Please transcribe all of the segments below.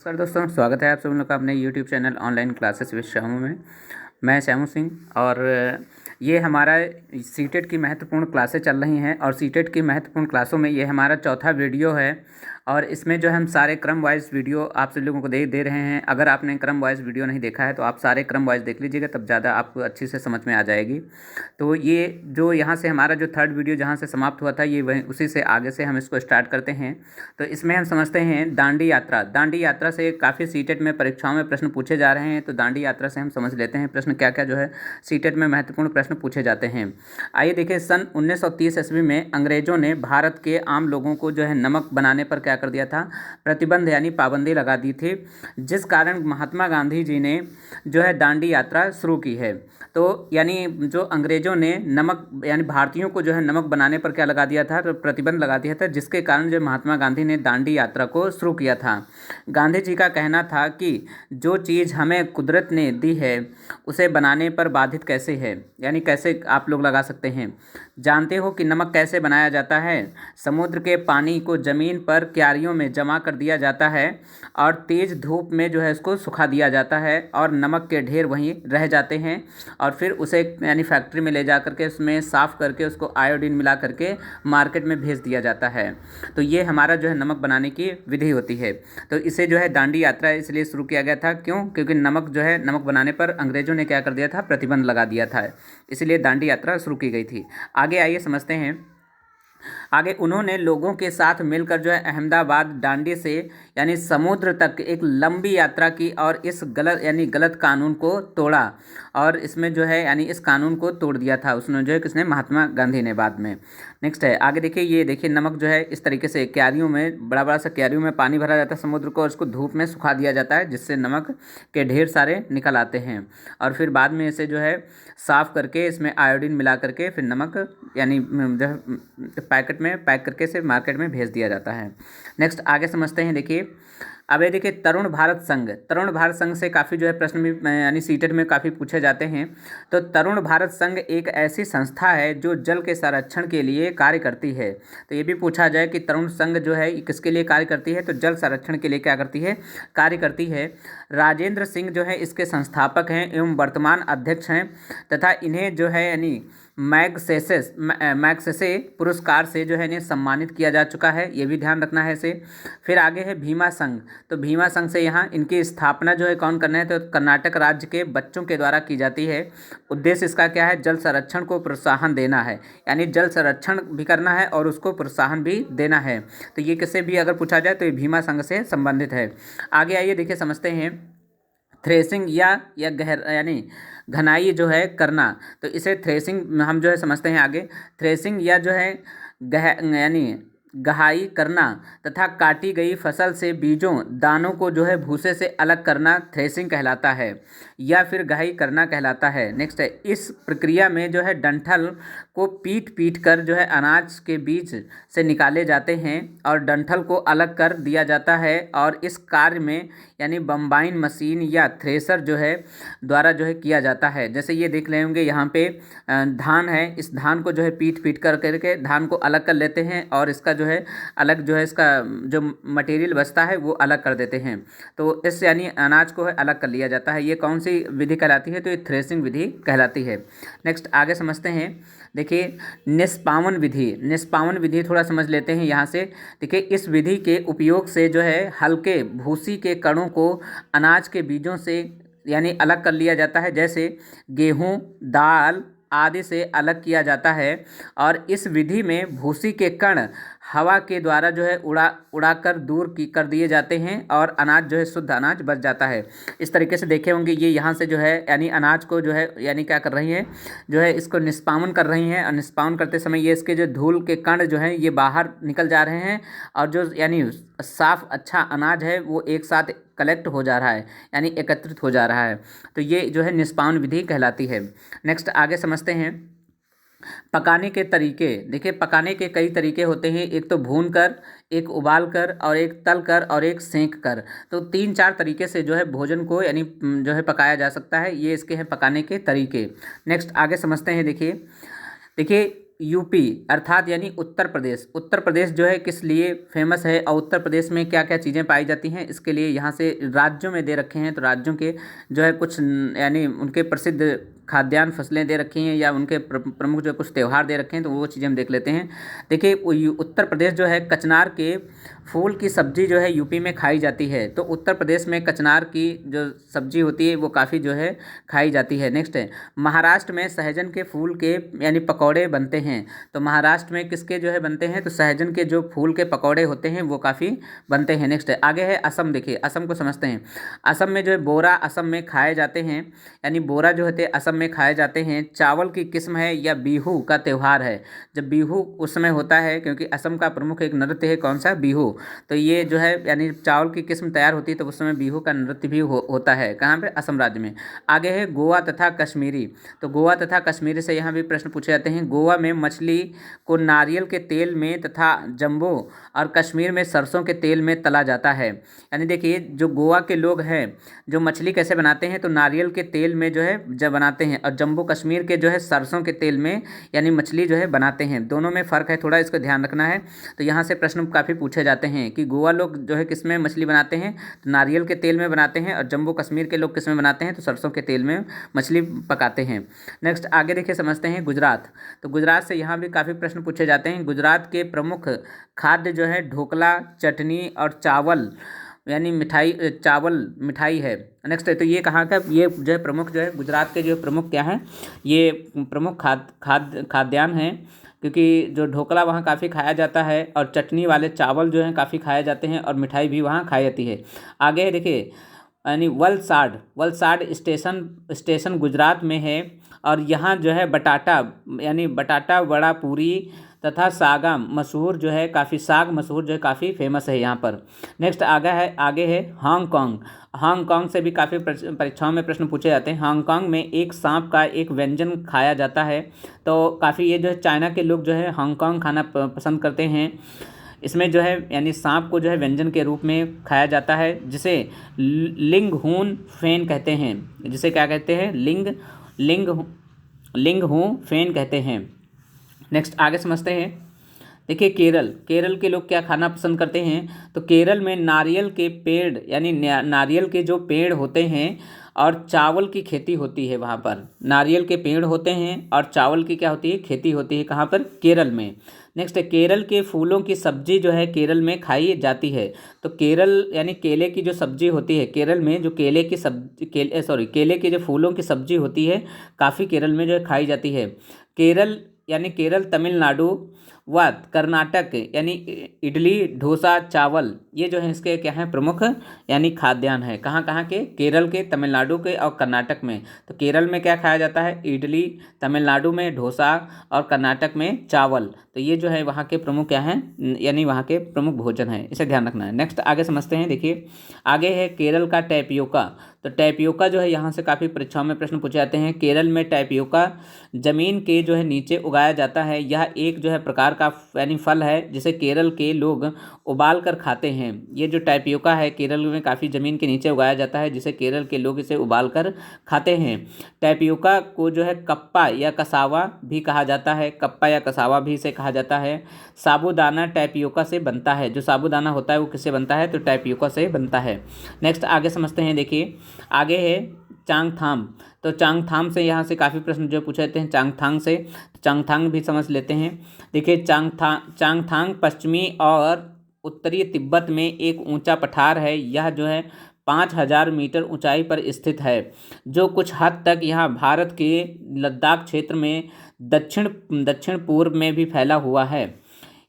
नमस्कार दोस्तों, स्वागत है आप सभी लोग का अपने YouTube channel online classes with Shyamu में। मैं श्यामू सिंह और ये हमारा सीटेट की महत्वपूर्ण क्लासें चल रही हैं और सीटेट की महत्वपूर्ण क्लासों में ये हमारा चौथा वीडियो है। और इसमें जो हम सारे क्रम वाइज वीडियो आप सभी लोगों को दे रहे हैं। अगर आपने क्रम वाइज वीडियो नहीं देखा है तो आप सारे क्रम वाइज देख लीजिएगा, तब ज़्यादा आपको अच्छी से समझ में आ जाएगी। तो ये जो यहाँ से हमारा जो थर्ड वीडियो जहाँ से समाप्त हुआ था, ये वहीं उसी से आगे से हम इसको स्टार्ट करते हैं। तो इसमें हम समझते हैं दांडी यात्रा। दांडी यात्रा से काफ़ी सीटेट में परीक्षाओं में प्रश्न पूछे जा रहे हैं, तो दांडी यात्रा से हम समझ लेते हैं प्रश्न क्या क्या जो है सीटेट में महत्वपूर्ण प्रश्न पूछे जाते हैं। आइए देखें, सन 1930 ईस्वी में अंग्रेजों ने भारत के आम लोगों को जो है नमक बनाने पर क्या कर दिया था, प्रतिबंध यानी पाबंदी लगा दी थी, जिस कारण महात्मा गांधी जी ने जो है दांडी यात्रा शुरू की है। तो यानी जो अंग्रेजों ने नमक यानी भारतीयों को जो है नमक बनाने पर क्या लगा दिया था, तो प्रतिबंध लगा दिया था, जिसके कारण जो महात्मा गांधी ने दांडी यात्रा को शुरू किया था। गांधी जी का कहना था कि जो चीज़ हमें कुदरत ने दी है उसे बनाने पर बाधित कैसे है, यानी कैसे आप लोग लगा सकते हैं। जानते हो कि नमक कैसे बनाया जाता है? समुद्र के पानी को ज़मीन पर क्यारियों में जमा कर दिया जाता है और तेज़ धूप में जो है इसको सुखा दिया जाता है और नमक के ढेर वहीं रह जाते हैं और फिर उसे यानी फैक्ट्री में ले जा करके उसमें साफ़ करके उसको आयोडीन मिला करके मार्केट में भेज दिया जाता है। तो ये हमारा जो है नमक बनाने की विधि होती है। तो इसे जो है दांडी यात्रा इसलिए शुरू किया गया था, क्यों? क्योंकि नमक जो है नमक बनाने पर अंग्रेज़ों ने क्या कर दिया था, प्रतिबंध लगा दिया था, इसलिए दांडी यात्रा शुरू की गई थी। आगे आइए समझते हैं। आगे उन्होंने लोगों के साथ मिलकर जो है अहमदाबाद दांडी से यानी समुद्र तक एक लंबी यात्रा की और इस गलत कानून को तोड़ा और इसमें जो है यानी इस कानून को तोड़ दिया था उसने, जो है किसने, महात्मा गांधी ने बाद में। नेक्स्ट है, आगे देखिए, ये देखिए नमक जो है इस तरीके से क्यारियों में, बड़ा बड़ा सा क्यारियों में पानी भरा जाता है समुद्र को और उसको धूप में सुखा दिया जाता है, जिससे नमक के ढेर सारे निकल आते हैं और फिर बाद में इसे जो है साफ़ करके इसमें आयोडीन मिला करके फिर नमक यानी जो है पैकेट में पैक करके इसे मार्केट में भेज दिया जाता है। नेक्स्ट आगे समझते हैं। देखिए, अब ये देखिए तरुण भारत संघ। तरुण भारत संघ से काफ़ी जो है प्रश्न भी यानी सीटेट में काफ़ी पूछे जाते हैं। तो तरुण भारत संघ एक ऐसी संस्था है जो जल के संरक्षण के लिए कार्य करती है। तो ये भी पूछा जाए कि तरुण संघ जो है किसके लिए कार्य करती है, तो जल संरक्षण के लिए क्या करती है, कार्य करती है। राजेंद्र सिंह जो है इसके संस्थापक हैं एवं वर्तमान अध्यक्ष हैं तथा इन्हें जो है यानी मैग्सेसे पुरस्कार से जो है इन्हें सम्मानित किया जा चुका है, ये भी ध्यान रखना है इसे। फिर आगे है भीमा संघ। तो भीमा संघ से यहाँ इनकी स्थापना जो है कौन करना है, तो कर्नाटक राज्य के बच्चों के द्वारा की जाती है। उद्देश्य इसका क्या है, जल संरक्षण को प्रोत्साहन देना है, यानी जल संरक्षण भी करना है और उसको प्रोत्साहन भी देना है। तो ये किसे भी अगर पूछा जाए तो ये भीमा संघ से संबंधित है। आगे आइए देखिए समझते हैं। थ्रेसिंग या गहर यानी घनाई जो है करना, तो इसे थ्रेसिंग हम जो है समझते हैं आगे। थ्रेसिंग या जो है यानी गहाई करना तथा काटी गई फसल से बीजों दानों को जो है भूसे से अलग करना थ्रेसिंग कहलाता है या फिर गहाई करना कहलाता है। नेक्स्ट है, इस प्रक्रिया में जो है डंठल को पीट कर जो है अनाज के बीज से निकाले जाते हैं और डंठल को अलग कर दिया जाता है और इस कार्य में यानी बम्बाइन मशीन या थ्रेसर जो है द्वारा जो है किया जाता है। जैसे ये देख रहे होंगे यहाँ पे धान है, इस धान को जो है पीट कर करके धान को अलग कर लेते हैं और इसका जो है अलग जो है इसका जो मटेरियल बचता है वो अलग कर देते हैं। तो इस यानी अनाज को है अलग कर लिया जाता है। ये कौन सी विधि कहलाती है, तो ये थ्रेसिंग विधि कहलाती है। नेक्स्ट आगे समझते हैं। देखिए निष्पावन विधि। निष्पावन विधि थोड़ा समझ लेते हैं यहाँ से। देखिए, इस विधि के उपयोग से जो है हल्के भूसी के कणों को अनाज के बीजों से यानी अलग कर लिया जाता है, जैसे गेहूँ, दाल आदि से अलग किया जाता है और इस विधि में भूसी के कण हवा के द्वारा जो है उड़ाकर दूर कर दिए जाते हैं और अनाज जो है शुद्ध अनाज बच जाता है। इस तरीके से देखे होंगे ये यहाँ से जो है यानी अनाज को जो है यानी क्या कर रही हैं, जो है इसको निष्पावन कर रही हैं और निष्पावन करते समय ये इसके जो धूल के कण जो हैं ये बाहर निकल जा रहे हैं और जो यानी साफ अच्छा अनाज है वो एक साथ कलेक्ट हो जा रहा है यानी एकत्रित हो जा रहा है। तो ये जो है निष्पावन विधि कहलाती है। नेक्स्ट आगे समझते हैं। पकाने के तरीके। देखिए, पकाने के कई तरीके होते हैं, एक तो भून कर, एक उबाल कर और एक तल कर और एक सेंक कर। तो 3-4 तरीके से जो है भोजन को यानी जो है पकाया जा सकता है। ये इसके हैं पकाने के तरीके। नेक्स्ट आगे समझते हैं। देखिए यूपी अर्थात यानी उत्तर प्रदेश। उत्तर प्रदेश जो है किस लिए फेमस है और उत्तर प्रदेश में क्या क्या चीज़ें पाई जाती हैं, इसके लिए यहाँ से राज्यों में दे रखे हैं। तो राज्यों के जो है कुछ यानी उनके प्रसिद्ध खाद्यान्न फसलें दे रखी हैं या उनके प्रमुख जो कुछ त्यौहार दे रखे हैं, तो वो चीज़ें हम देख लेते हैं। देखिए उत्तर प्रदेश जो है कचनार के फूल की सब्जी जो है यूपी में खाई जाती है। तो उत्तर प्रदेश में कचनार की जो सब्जी होती है वो काफ़ी जो है खाई जाती है। नेक्स्ट है महाराष्ट्र में सहजन के फूल के यानी पकौड़े बनते हैं। तो महाराष्ट्र में किसके जो है बनते हैं, तो सहजन के जो फूल के पकौड़े होते हैं वो काफ़ी बनते हैं। नेक्स्ट है आगे है असम। देखिए असम को समझते हैं। असम में जो है बोरा असम में खाए जाते हैं, यानी बोरा जो होते हैं असम में खाए जाते हैं। चावल की किस्म है या बिहू का त्यौहार है। जब बिहू उस समय होता है, क्योंकि असम का प्रमुख एक नृत्य है कौन सा, बिहू। तो ये जो है यानी चावल की किस्म तैयार होती है तो उस समय बिहू का नृत्य भी होता है। कहाँ पे, असम राज्य में। आगे है गोवा तथा कश्मीरी। तो गोवा तथा कश्मीरी से यहाँ भी प्रश्न पूछे जाते हैं। गोवा में मछली को नारियल के तेल में तथा जम्बो और कश्मीर में सरसों के तेल में तला जाता है। यानी देखिए जो गोवा के लोग हैं जो मछली कैसे बनाते हैं, तो नारियल के तेल में जो है जब बनाते हैं, और जम्मू कश्मीर के जो है सरसों के तेल में यानी मछली जो है बनाते हैं। दोनों में फ़र्क है, थोड़ा इसको ध्यान रखना है। तो यहाँ से प्रश्न काफ़ी पूछे जाते हैं कि गोवा लोग जो है किस में मछली बनाते हैं, तो नारियल के तेल में बनाते हैं, और जम्मू कश्मीर के लोग किस में बनाते हैं, तो सरसों के तेल में मछली पकाते हैं। नेक्स्ट आगे देखिए समझते हैं गुजरात। तो गुजरात से यहाँ भी काफ़ी प्रश्न पूछे जाते हैं। गुजरात के प्रमुख खाद्य जो है ढोकला, चटनी और चावल यानी मिठाई, चावल मिठाई है। नेक्स्ट है तो ये कहाँ का, ये जो है प्रमुख जो है गुजरात के जो प्रमुख क्या हैं, ये प्रमुख खाद्यान्न हैं, क्योंकि जो ढोकला वहाँ काफ़ी खाया जाता है और चटनी वाले चावल जो हैं काफ़ी खाए जाते हैं और मिठाई भी वहाँ खाई जाती है। आगे देखिए यानी वलसाड। वलसाड स्टेशन गुजरात में है और यहाँ जो है बटाटा यानी बटाटा वड़ा पूरी तथा सागा मशहूर जो है, काफ़ी साग मशहूर जो है काफ़ी फेमस है यहाँ पर। नेक्स्ट आगे है हांगकांग। हांगकांग से भी काफ़ी परीक्षाओं में प्रश्न पूछे जाते हैं। हांगकांग में एक सांप का एक व्यंजन खाया जाता है। तो काफ़ी ये जो है चाइना के लोग जो है हांगकांग खाना पसंद करते हैं। इसमें जो है यानी सांप को जो है व्यंजन के रूप में खाया जाता है, जिसे लिंगहून फेन कहते हैं। जिसे क्या कहते हैं, लिंगहून फेन कहते हैं। नेक्स्ट आगे समझते हैं। देखिए केरल के लोग क्या खाना पसंद करते हैं, तो केरल में नारियल के पेड़ यानी नारियल के जो पेड़ होते हैं और चावल की खेती होती है। वहाँ पर नारियल के पेड़ होते हैं और चावल की क्या होती है, खेती होती है। कहाँ पर, केरल में। नेक्स्ट है केरल के फूलों की सब्जी जो है केरल में खाई जाती है। तो केरल यानी केले की जो सब्जी होती है, केरल में जो केले के जो फूलों की सब्जी होती है काफ़ी केरल में जो है खाई जाती है। केरल तमिलनाडु व कर्नाटक यानी इडली डोसा चावल, ये जो है इसके क्या हैं, प्रमुख यानी खाद्यान्न है। कहाँ कहाँ के, केरल के, तमिलनाडु के और कर्नाटक में। तो केरल में क्या खाया जाता है, इडली, तमिलनाडु में डोसा और कर्नाटक में चावल। तो ये जो है वहाँ के प्रमुख क्या हैं, यानी वहाँ के प्रमुख भोजन है, इसे ध्यान रखना है। नेक्स्ट आगे समझते हैं। देखिए आगे है केरल का टैपियोका। तो टैपियोका जो है यहाँ से काफ़ी परीक्षाओं में प्रश्न पूछे जाते हैं। केरल में टैपियोका ज़मीन के जो है नीचे उगाया जाता है। यह एक जो है प्रकार का यानी फल है जिसे केरल के लोग उबाल कर खाते हैं। ये जो टैपियोका है केरल में काफ़ी ज़मीन के नीचे उगाया जाता है, जिसे केरल के लोग इसे उबाल कर खाते हैं। टैपियोका को जो है कप्पा या कसावा भी कहा जाता है। कप्पा या कसावा भी इसे कहा जाता है। साबूदाना टैपियोका से बनता है। जो साबूदाना होता है वो किससे बनता है, तो टैपियोका से बनता है। नेक्स्ट आगे समझते हैं। देखिए आगे है चांगथाम। तो चांगथाम से यहाँ से काफ़ी प्रश्न जो पूछे जाते हैं चांगथांग से, चांगथांग भी समझ लेते हैं। देखिए चांगथांग पश्चिमी और उत्तरी तिब्बत में एक ऊंचा पठार है। यह जो है 5000 मीटर ऊंचाई पर स्थित है, जो कुछ हद तक यहाँ भारत के लद्दाख क्षेत्र में दक्षिण पूर्व में भी फैला हुआ है।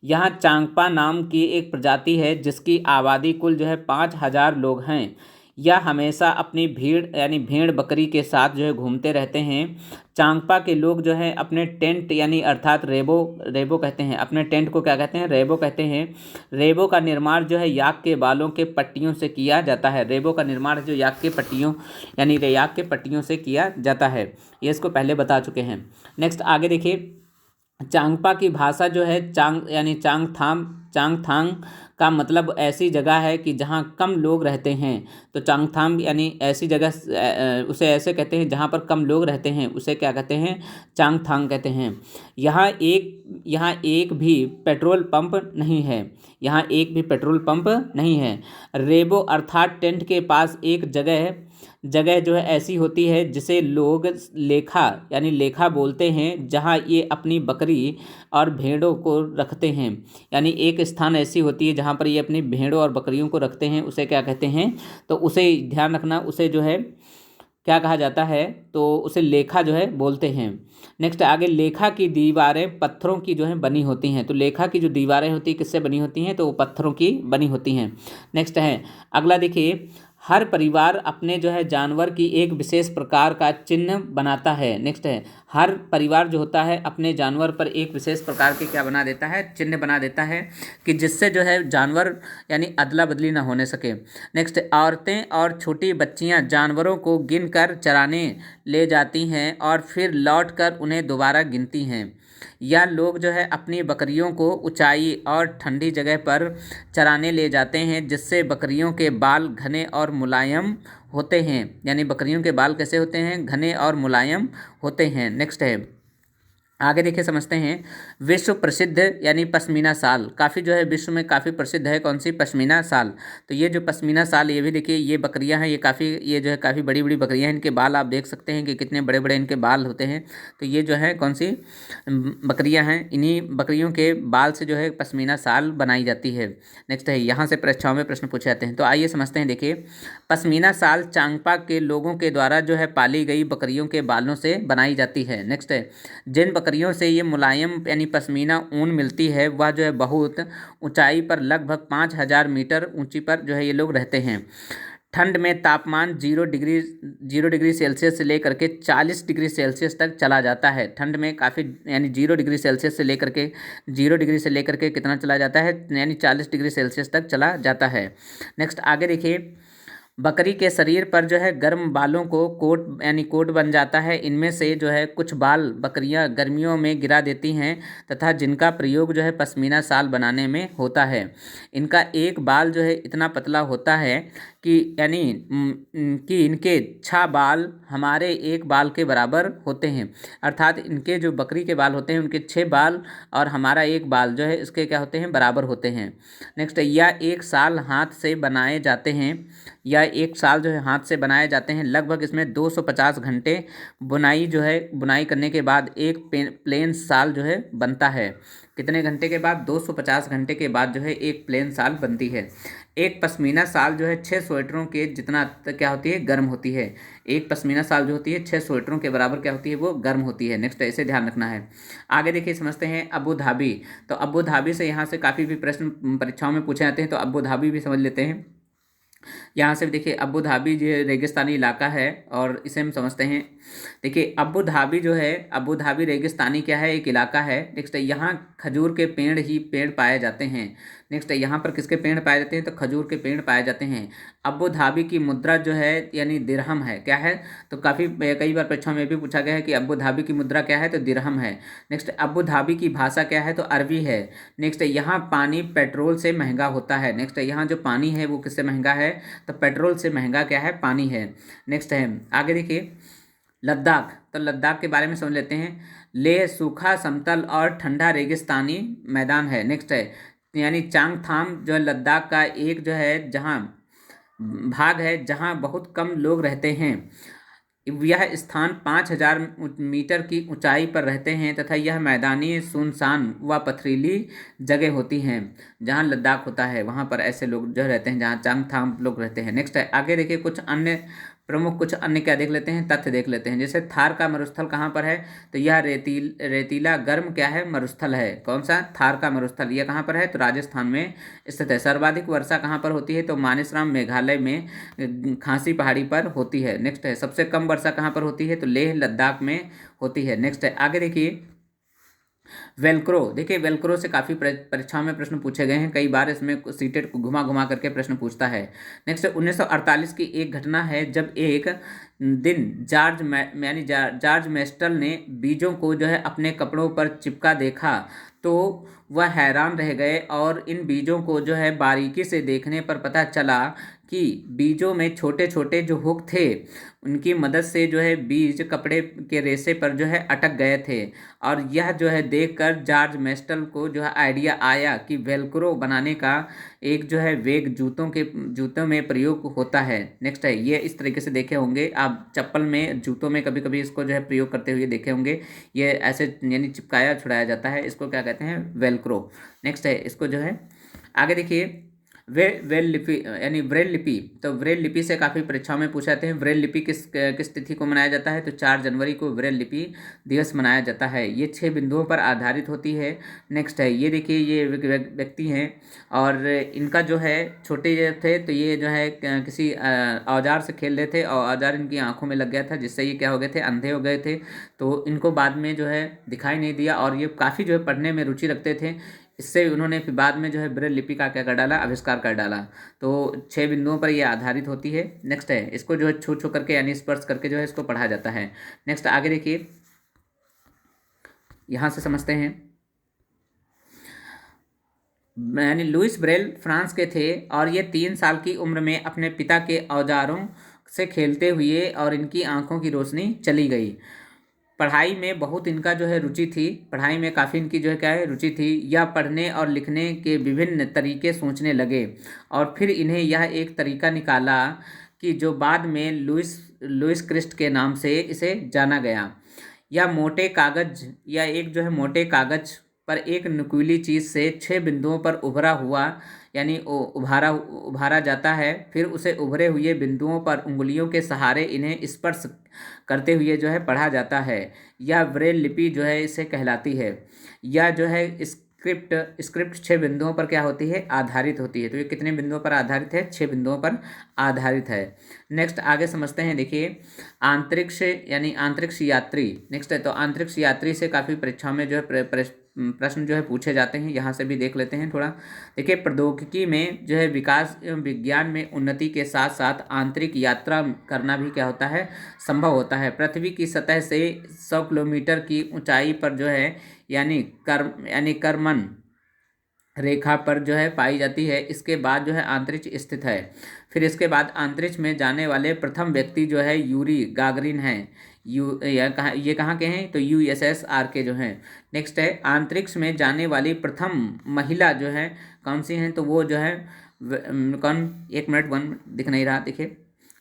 यहाँ चांगपा नाम की एक प्रजाति है जिसकी आबादी कुल जो है 5000 लोग हैं। यह हमेशा अपनी भेड़ बकरी के साथ जो है घूमते रहते हैं। चांगपा के लोग जो है अपने टेंट यानी अर्थात रेबो कहते हैं, अपने टेंट को क्या कहते हैं, रेबो कहते हैं। रेबो का निर्माण जो है याक के बालों के पट्टियों से किया जाता है। रेबो का निर्माण जो याक के पट्टियों यानी याक के पट्टियों से किया जाता है। ये इसको पहले बता चुके हैं। नेक्स्ट आगे देखिए चांगपा की भाषा जो है चांगथांग का मतलब ऐसी जगह है कि जहाँ कम लोग रहते हैं। तो चांगथाम यानी ऐसी जगह उसे ऐसे कहते हैं जहाँ पर कम लोग रहते हैं, उसे क्या कहते हैं, चांगथांग कहते हैं। यहाँ एक भी पेट्रोल पंप नहीं है। यहाँ एक भी पेट्रोल पंप नहीं है। रेबो अर्थात टेंट के पास एक जगह जगह जो है ऐसी होती है जिसे लोग लेखा यानी लेखा बोलते हैं, जहाँ ये अपनी बकरी और भेड़ों को रखते हैं। यानी एक स्थान ऐसी होती है जहाँ पर ये अपनी भेड़ों और बकरियों को रखते हैं, उसे क्या कहते हैं, तो उसे ध्यान रखना, उसे जो है क्या कहा जाता है, तो उसे लेखा जो है बोलते हैं। नेक्स्ट आगे, लेखा की दीवारें पत्थरों की जो है बनी होती हैं। तो लेखा की जो दीवारें होती हैं किससे बनी होती हैं, तो वो पत्थरों की बनी होती हैं। नेक्स्ट है अगला, देखिए, हर परिवार अपने जो है जानवर की एक विशेष प्रकार का चिन्ह बनाता है। नेक्स्ट है, हर परिवार जो होता है अपने जानवर पर एक विशेष प्रकार के क्या बना देता है, चिन्ह बना देता है, कि जिससे जो है जानवर यानी अदला बदली ना होने सके। नेक्स्ट, औरतें और छोटी बच्चियां जानवरों को गिन कर चराने ले जाती हैं और फिर लौट कर उन्हें दोबारा गिनती हैं। या लोग जो है अपनी बकरियों को ऊंचाई और ठंडी जगह पर चराने ले जाते हैं, जिससे बकरियों के बाल घने और मुलायम होते हैं। यानी बकरियों के बाल कैसे होते हैं, घने और मुलायम होते हैं। नेक्स्ट है, आगे देखिए समझते हैं, विश्व प्रसिद्ध यानी पश्मीना शाल, काफ़ी जो है विश्व में काफ़ी प्रसिद्ध है, कौन सी, पश्मीना शाल। तो ये जो पश्मीना शाल, ये भी देखिए, ये बकरियां हैं, ये काफ़ी, ये जो है काफ़ी बड़ी बड़ी बकरियां हैं, इनके बाल आप देख सकते हैं कि कितने बड़े बड़े इनके बाल होते हैं। तो ये जो है कौन सी बकरियां हैं, इन्हीं बकरियों के बाल से जो है पश्मीना शाल बनाई जाती है। नेक्स्ट है, यहाँ से परीक्षाओं में प्रश्न पूछे जाते हैं। तो आइए समझते हैं, देखिए, पश्मीना शाल चांगपा के लोगों के द्वारा जो है पाली गई बकरियों के बालों से बनाई जाती है। नेक्स्ट है, जिन बकरियों से ये मुलायम यानी पश्मीना ऊन मिलती है, वह जो है बहुत ऊंचाई पर लगभग 5,000 मीटर ऊंची पर जो है ये लोग रहते हैं। ठंड में तापमान 0 डिग्री सेल्सियस से लेकर के 40 डिग्री सेल्सियस तक चला जाता है। ठंड में काफ़ी यानी 0 डिग्री सेल्सियस से लेकर के 0 डिग्री से लेकर के कितना चला जाता है, यानी 40 डिग्री सेल्सियस तक चला जाता है। नेक्स्ट आगे देखिए, बकरी के शरीर पर जो है गर्म बालों को कोट यानी कोट बन जाता है। इनमें से जो है कुछ बाल बकरियां गर्मियों में गिरा देती हैं तथा जिनका प्रयोग जो है पश्मीना शाल बनाने में होता है। इनका एक बाल जो है इतना पतला होता है कि यानी कि इनके 6 बाल हमारे एक बाल के बराबर होते हैं। अर्थात इनके जो बकरी के बाल होते हैं उनके 6 बाल और हमारा एक बाल जो है इसके क्या होते हैं, बराबर होते हैं। नेक्स्ट, यह एक साल हाथ से बनाए जाते हैं, या एक साल जो है हाथ से बनाए जाते हैं। लगभग इसमें 250 घंटे बुनाई करने के बाद एक प्लेन शाल जो है बनता है। कितने घंटे के बाद, 250 घंटे के बाद जो है एक प्लेन शाल बनती है। एक पश्मीना शाल जो है 6 स्वेटरों के जितना क्या होती है, गर्म होती है। एक पश्मीना शाल जो होती है 6 स्वेटरों के बराबर क्या होती है, वो गर्म होती है। नेक्स्ट, ऐसे ध्यान रखना है। आगे देखिए समझते हैं अबू धाबी। तो अबू धाबी से यहाँ से काफ़ी भी प्रश्न परीक्षाओं में पूछे जाते हैं, तो अबू धाबी भी समझ लेते हैं। यहाँ से देखिए, अबू धाबी जो रेगिस्तानी इलाका है और इसे हम समझते हैं। देखिए, अबू धाबी जो है, अबू धाबी रेगिस्तानी क्या है, एक इलाका है। नेक्स्ट, यहाँ खजूर के पेड़ पाए जाते हैं। नेक्स्ट, यहाँ पर किसके पेड़ पाए जाते हैं, तो खजूर के पेड़ पाए जाते हैं। अबू धाबी की मुद्रा जो है यानी दिरहम है, क्या है, तो कई बार परीक्षा में भी पूछा गया है कि अबू धाबी की मुद्रा क्या है, तो दिरहम है। नेक्स्ट, अबू धाबी की भाषा क्या है, तो अरबी है। नेक्स्ट, यहाँ पानी पेट्रोल से महंगा होता है। नेक्स्ट, यहाँ जो पानी है वो किससे महंगा है, तो पेट्रोल से महंगा क्या है, पानी है। नेक्स्ट है, आगे देखिए, लद्दाख। तो लद्दाख के बारे में समझ लेते हैं। लेह सूखा समतल और ठंडा रेगिस्तानी मैदान है। नेक्स्ट है, यानी चांगथाम जो है लद्दाख का एक जो है जहाँ भाग है जहाँ बहुत कम लोग रहते हैं। यह स्थान 5,000 मीटर की ऊंचाई पर रहते हैं तथा यह मैदानी, सुनसान व पथरीली जगह होती हैं। जहाँ लद्दाख होता है वहाँ पर ऐसे लोग जो रहते हैं जहाँ चांगथाम लोग रहते हैं। नेक्स्ट है, आगे देखिए, कुछ अन्य क्या देख लेते हैं, तथ्य देख लेते हैं। जैसे थार का मरुस्थल कहाँ पर है, तो यह रेतीला गर्म क्या है, मरुस्थल है। कौन सा, थार का मरुस्थल, यह कहाँ पर है, तो राजस्थान में स्थित है। सर्वाधिक वर्षा कहाँ पर होती है, तो मानेसराम मेघालय में खासी पहाड़ी पर होती है। नेक्स्ट है, सबसे कम वर्षा कहाँ पर होती है, तो लेह लद्दाख में होती है। नेक्स्ट है, आगे देखिए, वेल्क्रो, देखिए वेल्क्रो से काफ़ी परीक्षाओं में प्रश्न पूछे गए हैं, कई बार इसमें सीटेट को घुमा घुमा करके प्रश्न पूछता है। नेक्स्ट 1948 की एक घटना है जब एक दिन जॉर्ज मेस्टल ने बीजों को जो है अपने कपड़ों पर चिपका देखा, तो वह हैरान रह गए और इन बीजों को जो है बारीकी से देखने पर पता चला कि बीजों में छोटे छोटे जो हुक थे उनकी मदद से जो है बीज कपड़े के रेशे पर जो है अटक गए थे। और यह जो है देखकर जॉर्ज मेस्टल को जो है आइडिया आया कि वेल्क्रो बनाने का एक जो है वेग जूतों में प्रयोग होता है। नेक्स्ट है, ये इस तरीके से देखे होंगे आप, चप्पल में जूतों में कभी कभी इसको जो है प्रयोग करते हुए देखे होंगे। ये ऐसे यानी चिपकाया छुड़ाया जाता है, इसको क्या कहते हैं, वेल्क्रो। नेक्स्ट है, इसको जो है आगे देखिए, ब्रेल लिपि यानी ब्रेल लिपि, तो ब्रेल लिपि से काफ़ी परीक्षाओं में पूछा जाते हैं। ब्रेल लिपि किस तिथि को मनाया जाता है, तो 4 जनवरी को ब्रेल लिपि दिवस मनाया जाता है। ये 6 बिंदुओं पर आधारित होती है। नेक्स्ट है, ये देखिए ये व्यक्ति हैं और इनका जो है छोटे जो थे तो ये जो है किसी औजार से खेल रहे थे और औजार इनकी आंखों में लग गया था, जिससे ये क्या हो गए थे, अंधे हो गए थे। तो इनको बाद में जो है दिखाई नहीं दिया और ये काफ़ी जो है पढ़ने में रुचि रखते थे। इससे उन्होंने फिर बाद में जो है ब्रेल लिपि का क्या कर डाला, आविष्कार कर डाला। तो 6 बिंदुओं पर ये आधारित होती है। नेक्स्ट है, इसको जो है छू छू करके यानी स्पर्श करके जो है इसको पढ़ा जाता है। नेक्स्ट आगे देखिए, यहाँ से समझते हैं, यानी लुइस ब्रेल फ्रांस के थे और ये 3 साल की उम्र में अपने पिता के औजारों से खेलते हुए और इनकी आंखों की रोशनी चली गई। पढ़ाई में बहुत इनका जो है रुचि थी, पढ़ाई में काफ़ी इनकी जो है क्या है रुचि थी। यह पढ़ने और लिखने के विभिन्न तरीके सोचने लगे और फिर इन्हें यह एक तरीका निकाला कि जो बाद में लुइस क्रिस्ट के नाम से इसे जाना गया। यह मोटे कागज या एक जो है मोटे कागज पर एक नुकीली चीज़ से 6 बिंदुओं पर उभरा हुआ यानी उभारा जाता है। फिर उसे उभरे हुए बिंदुओं पर उंगलियों के सहारे इन्हें स्पर्श करते हुए जो है पढ़ा जाता है। यह ब्रेल लिपि जो है इसे कहलाती है। यह जो है स्क्रिप्ट 6 बिंदुओं पर क्या होती है, आधारित होती है। तो ये कितने बिंदुओं पर आधारित है, 6 बिंदुओं पर आधारित है। नेक्स्ट आगे समझते हैं, देखिए अंतरिक्ष यानी अंतरिक्ष यात्री। नेक्स्ट है, तो अंतरिक्ष यात्री से काफ़ी परीक्षाओं में जो है प्रश्न जो है पूछे जाते हैं, यहाँ से भी देख लेते हैं थोड़ा। देखिए प्रौद्योगिकी में जो है विकास एवं विज्ञान में उन्नति के साथ साथ आंतरिक यात्रा करना भी क्या होता है, संभव होता है। पृथ्वी की सतह से 100 किलोमीटर की ऊंचाई पर जो है यानी करमन रेखा पर जो है पाई जाती है। इसके बाद जो है अंतरिक्ष स्थित है। फिर इसके बाद अंतरिक्ष में जाने वाले प्रथम व्यक्ति जो है यूरी गागरिन हैं। ये कहाँ के हैं, तो USSR के जो हैं। नेक्स्ट है, अंतरिक्ष में जाने वाली प्रथम महिला जो है कौन सी हैं, तो वो जो है कौन, 1 मिनट दिख नहीं रहा, देखिए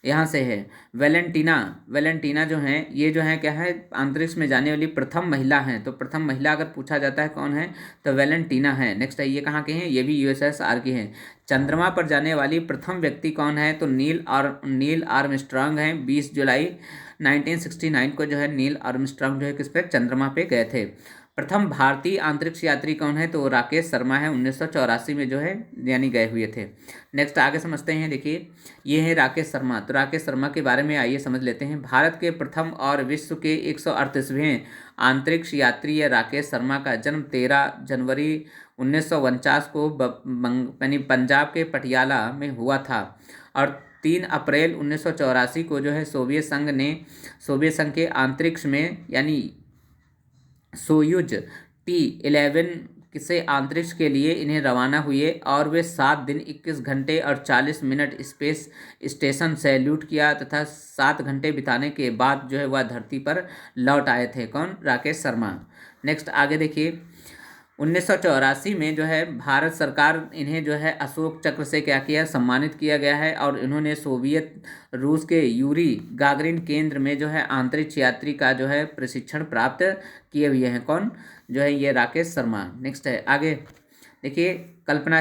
यहाँ से है वेलेंटीना जो हैं, ये जो है क्या है, अंतरिक्ष में जाने वाली प्रथम महिला हैं। तो प्रथम महिला अगर पूछा जाता है कौन है, तो वेलेंटीना है। नेक्स्ट है, ये कहाँ के हैं, ये भी USSR की हैं। चंद्रमा पर जाने वाली प्रथम व्यक्ति कौन है, तो नील आर्मस्ट्रांग हैं। 20 जुलाई 1969 को जो है नील आर्मस्ट्रांग जो है किस पे, चंद्रमा पे गए थे। प्रथम भारतीय अंतरिक्ष यात्री कौन है, तो राकेश शर्मा है, 1984 में जो है यानी गए हुए थे। नेक्स्ट आगे समझते हैं, देखिए ये है राकेश शर्मा। तो राकेश शर्मा के बारे में आइए समझ लेते हैं। भारत के प्रथम और विश्व के 138वें अंतरिक्ष यात्री राकेश शर्मा का जन्म 13 जनवरी 1949 को यानी पंजाब के पटियाला में हुआ था और 3 अप्रैल 1984 को जो है सोवियत संघ के अंतरिक्ष में यानी सोयूज T11 से अंतरिक्ष के लिए इन्हें रवाना हुए और वे 7 दिन 21 घंटे और 40 मिनट स्पेस स्टेशन सैल्यूट किया तथा 7 घंटे बिताने के बाद जो है वह धरती पर लौट आए थे। कौन, राकेश शर्मा। नेक्स्ट आगे देखिए, 1984 में जो है भारत सरकार इन्हें जो है अशोक चक्र से क्या किया, सम्मानित किया गया है और इन्होंने सोवियत रूस के यूरी गागरिन केंद्र में जो है अंतरिक्ष यात्री का जो है प्रशिक्षण प्राप्त किए हुए हैं। कौन, जो है ये राकेश शर्मा। नेक्स्ट है आगे देखिए, कल्पना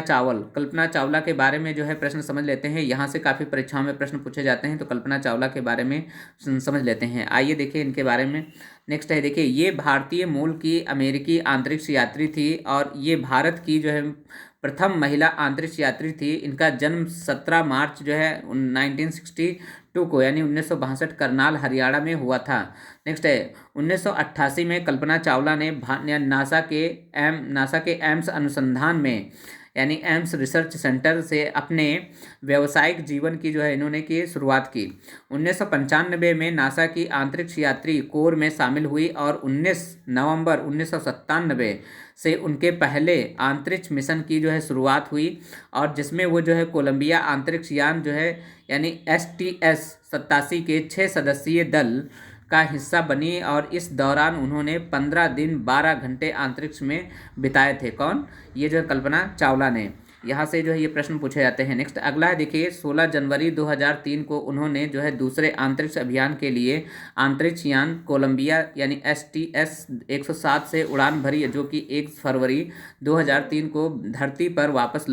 चावला के बारे में जो है प्रश्न समझ लेते हैं। यहाँ से काफ़ी परीक्षाओं में प्रश्न पूछे जाते हैं, तो कल्पना चावला के बारे में समझ लेते हैं। आइए देखिए इनके बारे में। नेक्स्ट है, देखिए ये भारतीय मूल की अमेरिकी अंतरिक्ष यात्री थी और ये भारत की जो है प्रथम महिला अंतरिक्ष यात्री थी। इनका जन्म 17 मार्च जो है 1962 को यानी 1962 करनाल हरियाणा में हुआ था। नेक्स्ट है 1988 में कल्पना चावला ने नासा के एम्स अनुसंधान में यानी एम्स रिसर्च सेंटर से अपने व्यावसायिक जीवन की जो है इन्होंने की शुरुआत की। 1995 में नासा की अंतरिक्ष यात्री कोर में शामिल हुई और 19 नवंबर 1997 से उनके पहले अंतरिक्ष मिशन की जो है शुरुआत हुई और जिसमें वो जो है कोलंबिया अंतरिक्ष यान जो है यानी STS-87 के 6 सदस्यीय दल का हिस्सा बनी और इस दौरान उन्होंने 15 दिन 12 घंटे अंतरिक्ष में बिताए थे। कौन? ये जो है कल्पना चावला ने। यहाँ से जो है ये प्रश्न पूछे जाते हैं। नेक्स्ट अगला है देखिए 16 जनवरी 2003 को उन्होंने जो है दूसरे अंतरिक्ष अभियान के लिए अंतरिक्ष यान कोलंबिया यानी STS-107 से उड़ान भरी जो कि 1 फरवरी 2003 को धरती पर वापस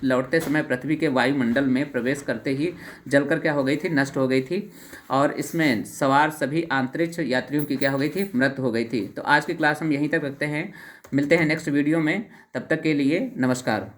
लौटते समय पृथ्वी के वायुमंडल में प्रवेश करते ही जलकर क्या हो गई थी? नष्ट हो गई थी और इसमें सवार सभी अंतरिक्ष यात्रियों की क्या हो गई थी? मृत्यु हो गई थी। तो आज की क्लास हम यहीं तक रखते हैं, मिलते हैं नेक्स्ट वीडियो में। तब तक के लिए नमस्कार।